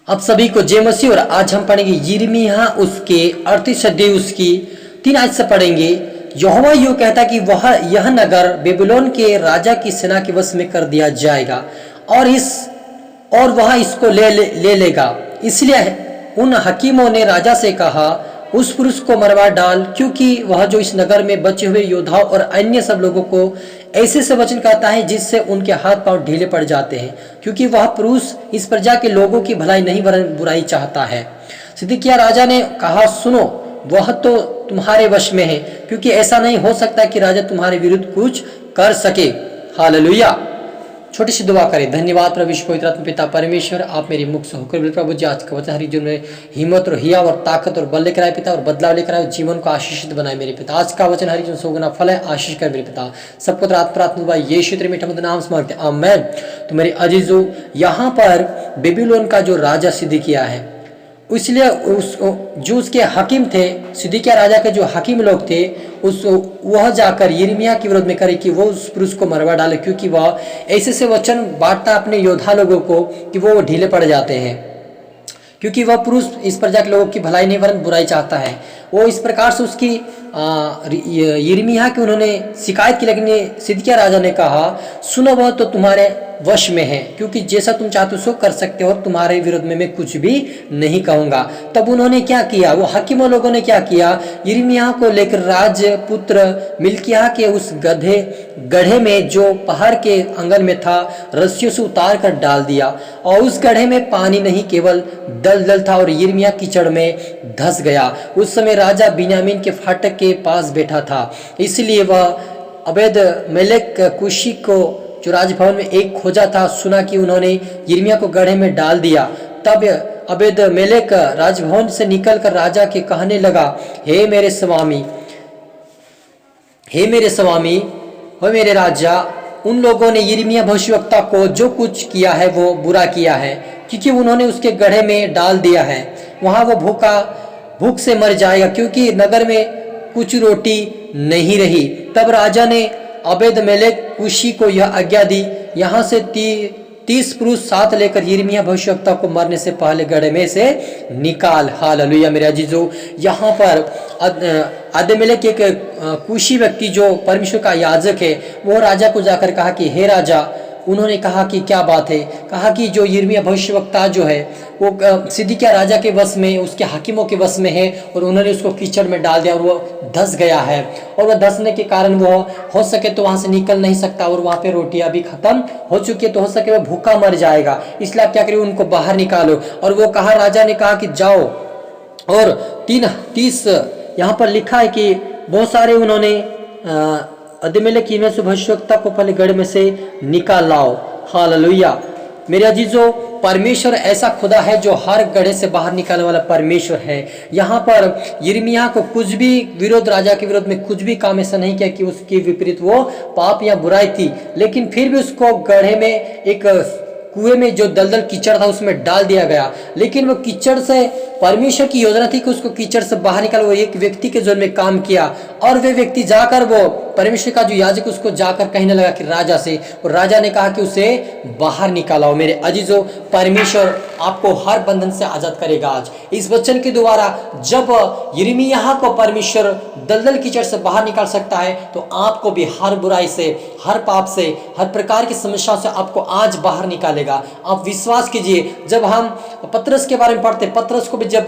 अब सभी को जय मसीह। और आज हम पढ़ेंगे यिर्मयाह उसके 38 अध्याय उसकी 3 आयत से पढ़ेंगे। यहोवा यूं कहता कि वह यह नगर बेबीलोन के राजा की सेना के वश में कर दिया जाएगा और वह इसको ले लेगा। इसलिए उन हकीमों ने राजा से कहा, उस पुरुष को मरवा डाल, क्योंकि वह जो इस नगर में बचे हुए योद्धाओं और अन्य सब लोगों को ऐसे से वचन कहता है जिससे उनके हाथ पांव ढीले पड़ जाते हैं, क्योंकि वह पुरुष इस प्रजा के लोगों की भलाई नहीं वरन बुराई चाहता है। सिदकिय्याह राजा ने कहा, सुनो, वह तो तुम्हारे वश में है, क्योंकि ऐसा नहीं हो सकता कि राजा तुम्हारे विरुद्ध कुछ कर सके। हालेलुया। छोटी सी दुआ करें। धन्यवाद प्रभु यीशु पवित्र आत्मा पिता परमेश्वर, आप मेरे मुख से होकर प्रभु जी आज का वचन हरी जीवन में हिम्मत और हिया और ताकत और बल लेकर आए पिता, और बदलाव लेकर आए, जीवन को आशीषित बनाए मेरे पिता। आज का वचन हरी जीवन सोगुना फल है, आशीष कर मेरे पिता। सबको प्रार्थना यीशु तेरे मीठा नाम से मांगते हैं, आमीन। तो मेरे अजीजों, यहाँ पर बेबीलोन का जो राजा सिदकिय्याह है, इसलिए जो उसके हकीम थे, सिदकिय्याह राजा के जो हकीम लोग थे, वह जाकर यिर्मयाह के विरोध में करे कि वो उस पुरुष को मरवा डाले, क्योंकि वह ऐसे से वचन बांटता अपने योद्धा लोगों को कि वो ढीले पड़ जाते हैं, क्योंकि वह पुरुष इस प्रजा के लोगों की भलाई नहीं वरन बुराई चाहता है। वो इस प्रकार से उसकी यिर्मयाह की उन्होंने शिकायत की, लेकिन सिदकिय्याह राजा ने कहा, सुनो, वह तो तुम्हारे वश में है, क्योंकि जैसा तुम चाहते हो सो कर सकते हो, और तुम्हारे विरोध में मैं कुछ भी नहीं कहूंगा। तब उन्होंने क्या किया, वो हकीमों लोगों ने क्या किया, यिर्मयाह को लेकर राजपुत्र मिल्किय्याह के उस गड्ढे में जो पहाड़ के आंगन में था, रस्सियों से उतार कर डाल दिया, और उस गड्ढे में पानी नहीं केवल दलदल था, और यिर्मयाह कीचड़ में धंस गया। उस समय राजा बिन्यामीन के फाटक के पास बैठा था, इसलिए वह अबेद मेलेक कुशी को जो राजभवन में एक खोजा था, सुना कि उन्होंने यिर्मयाह को गड्ढे में डाल दिया। तब अबेद मेलेक राजभवन से निकलकर राजा के कहने लगा, हे मेरे स्वामी, हे मेरे राजा, उन लोगों ने यिर्मयाह भविष्यवक्ता को जो कुछ किया है वो बुरा किया है, क्योंकि उन्होंने उसके गड्ढे में डाल दिया है। वहां वो भूख से मर जाएगा, क्योंकि नगर में कुछ रोटी नहीं रही। तब राजा ने अबेद मेलेक कुशी को यह आज्ञा दी, यहाँ से 30 पुरुष साथ लेकर यिर्मयाह भविष्यवक्ता को मरने से पहले गड्ढे में से निकाल। हालेलुया। मेरे अजीजों, यहाँ पर अदमेलेक एक कुशी व्यक्ति जो परमेश्वर का याजक है, वो राजा को जाकर कहा कि हे राजा, उन्होंने कहा कि क्या बात है। कहा कि जो यिर्मयाह भविष्यवक्ता जो है वो सिदकिय्याह राजा के वश में, उसके हाकिमों के वश में है, और उन्होंने उसको कीचड़ में डाल दिया और वो धंस गया है, और वह धंसने के कारण वो हो सके तो वहां से निकल नहीं सकता, और वहां पे रोटियां भी खत्म हो चुकी है, तो हो सके वह भूखा मर जाएगा। इसलिए आप क्या करिए, उनको बाहर निकालो। और वो कहा, राजा ने कहा कि जाओ, और 30 यहाँ पर लिखा है कि बहुत सारे उन्होंने अदमेलेक भविष्यवक्ता को पहले गड्ढे में से निकाल लाओ। हालेलुया। मेरे अजीजों, परमेश्वर ऐसा खुदा है जो हर गड्ढे से बाहर निकालने वाला परमेश्वर है। यहाँ पर यिर्मयाह को कुछ भी विरोध, राजा के विरोध में कुछ भी काम ऐसा नहीं किया कि उसके विपरीत वो पाप या बुराई थी, लेकिन फिर भी उसको गड्ढे में, एक कुएं में जो दलदल कीचड़ था उसमें डाल दिया गया। लेकिन वो कीचड़ से, परमेश्वर की योजना थी कि उसको कीचड़ से बाहर निकाल, वो एक व्यक्ति के जोर में काम किया, और वे व्यक्ति जाकर, वो परमेश्वर का जो याजक उसको जाकर कहने लगा कि राजा से, और राजा ने कहा कि उसे बाहर निकालाओ। मेरे अजीजों, परमेश्वर आपको हर बंधन से आजाद करेगा। आज इस वचन के द्वारा जब यिर्मयाह को परमेश्वर दलदल कीचड़ से बाहर निकाल सकता है, तो आपको भी हर बुराई से, हर पाप से, हर प्रकार की समस्या से आपको आज बाहर निकालेगा। आप विश्वास कीजिए। जब हम पतरस के बारे में पढ़ते, पतरस को भी जब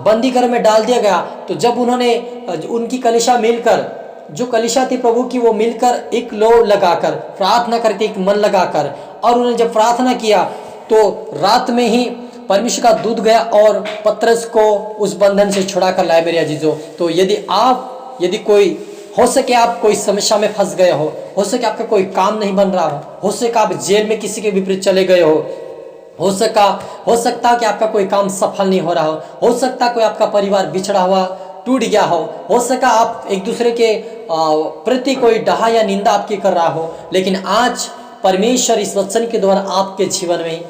बंदी घर में डाल दिया गया, तो जब उन्होंने, उनकी कलीसिया मिलकर, जो कलीसिया थी प्रभु की, वो मिलकर एक लो लगाकर प्रार्थना करके, एक मन लगाकर, और उन्होंने जब प्रार्थना किया तो रात में ही परमेश्वर का दूत गया और पतरस को उस बंधन से छुड़ा कर लाए। मेरे अजीजों, तो यदि कोई हो सके, आप कोई समस्या में फंस गए हो सके आपका कोई काम नहीं बन रहा हो सके आप जेल में किसी के विपरीत चले गए हो सकता कि आपका कोई काम सफल नहीं हो रहा हो सकता कोई आपका परिवार बिछड़ा हुआ टूट गया हो सका आप एक दूसरे के प्रति कोई डहा या निंदा आपकी कर रहा हो, लेकिन आज परमेश्वर इस वचन के द्वारा आपके जीवन में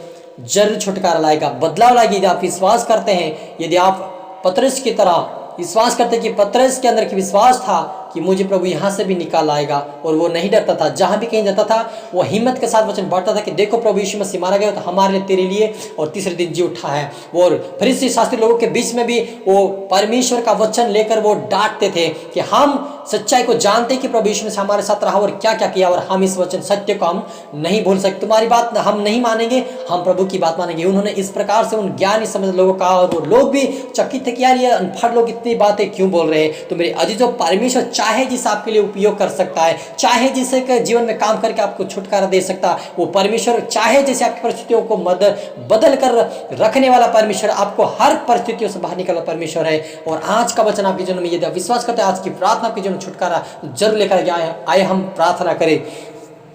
जरूर छुटकारा लाएगा, बदलाव लाएगी। यदि आप विश्वास करते हैं, यदि आप पतरस की तरह विश्वास करते हैं कि पतरस के अंदर की विश्वास था, कि मुझे प्रभु यहाँ से भी निकाल आएगा, और वो नहीं डरता था। जहाँ भी कहीं जाता था वो हिम्मत के साथ वचन बांटता था कि देखो प्रभु यीशु मसीह मारा गया तो हमारे लिए, तेरे लिए, और तीसरे दिन जी उठा है। और फरीसी शास्त्री लोगों के बीच में भी वो परमेश्वर का वचन लेकर वो डांटते थे कि हम सच्चाई को जानते कि प्रभु यीशु मसीह हमारे साथ रहा और क्या क्या किया, और हम इस वचन सत्य को हम नहीं भूल सकते। तुम्हारी बात हम नहीं मानेंगे, हम प्रभु की बात मानेंगे। उन्होंने इस प्रकार से उन ज्ञानी समझ लोगों का, और वो लोग भी चकित थे कि यार ये अनपढ़ लोग इतनी बातें क्यों बोल रहे हैं। तो मेरे अजीजों, परमेश्वर चाहे जिस आपके लिए उपयोग कर सकता है, चाहे जिसे के जीवन में काम करके आपको छुटकारा दे सकता है, वो परमेश्वर चाहे जैसे आपकी परिस्थितियों को बदल कर रखने वाला परमेश्वर, आपको हर परिस्थितियों से बाहर निकलने वाला परमेश्वर है। और आज का वचन आपके जीवन में यदि आप विश्वास करते हैं, आज की प्रार्थना आपके जीवन में छुटकारा जरूर लेकर आए। हम प्रार्थना करें।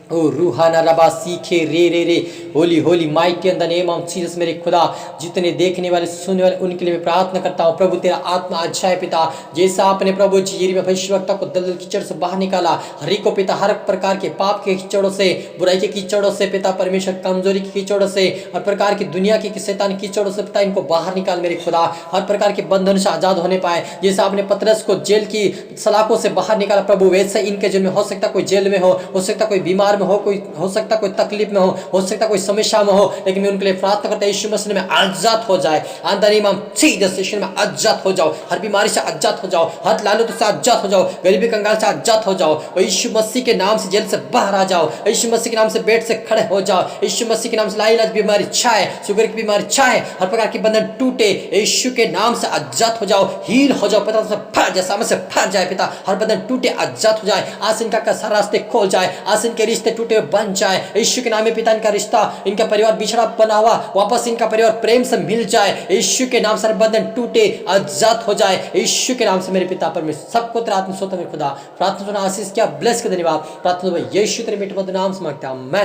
ओ रूहाना रबा सीखे रे रे रे Holi Holi mighty in the name of Jesus. मेरे खुदा, जितने देखने वाले सुनने वाले उनके लिए मैं प्रार्थना करता हूँ प्रभु, तेरा आत्मा अच्छा है पिता। जैसा आपने प्रभु यिर्मयाह भविष्यवक्ता को दलदल कीचड़ से बाहर निकाला, हरी को पिता हर प्रकार के पाप के कीचड़ों से, बुराई के कीचड़ों से पिता परमेश्वर, कमजोरी के कीचड़ों से, हर प्रकार की दुनिया के शैतान कीचड़ों से पिता इनको बाहर निकाल मेरे खुदा। हर प्रकार के बंधन से आजाद होने पाए। जैसा आपने पतरस को जेल की सलाखों से बाहर निकाला प्रभु, वैसे इनके जीवन में हो सकता कोई जेल में हो सकता कोई बीमार में हो सकता कोई तकलीफ में हो सकता कोई समस्या में हो, लेकिन मैं उनके लिए प्रार्थना करता हूं यीशु मसीह में आजाद हो जाए। अंतरिम सीधे यीशु में आजाद हो जाओ, हर बीमारी से आजाद हो जाओ, हर लालच से आजाद हो जाओ, गरीबी कंगाल से आजाद हो जाओ, और यीशु मसीह के नाम से जेल से बाहर आ जाओ। यीशु मसीह के नाम से बेड से खड़े हो जाओ। यीशु मसीह के नाम से लाइलाज बीमारी छाए, शुगर की बीमारी छाए, हर प्रकार की बंधन टूटे। यीशु के नाम से आजाद हो जाओ, हील हो जाओ, पिता से फट जाए, सामने से फट जाए पिता, हर बंधन टूटे, आजाद हो जाए। आज इनका सारा रास्ते खोल जाए, आज इनके रिश्ते टूटे बन जाए। यीशु के नाम में पिता इनका रिश्ता, इनका परिवार बिछड़ा बना हुआ वापस इनका परिवार प्रेम से मिल जाए। यीशु के नाम से बंधन टूटे, आजाद हो जाए। यीशु के नाम से मेरे पिता परमेश्वर सबको तेरा आत्मा सोता मेरे खुदा। प्रार्थना सुना, आशीष क्या, ब्लेस के धन्यवाद। प्रार्थना यीशु तेरे बेटे नाम से मांगता हूं, आमीन।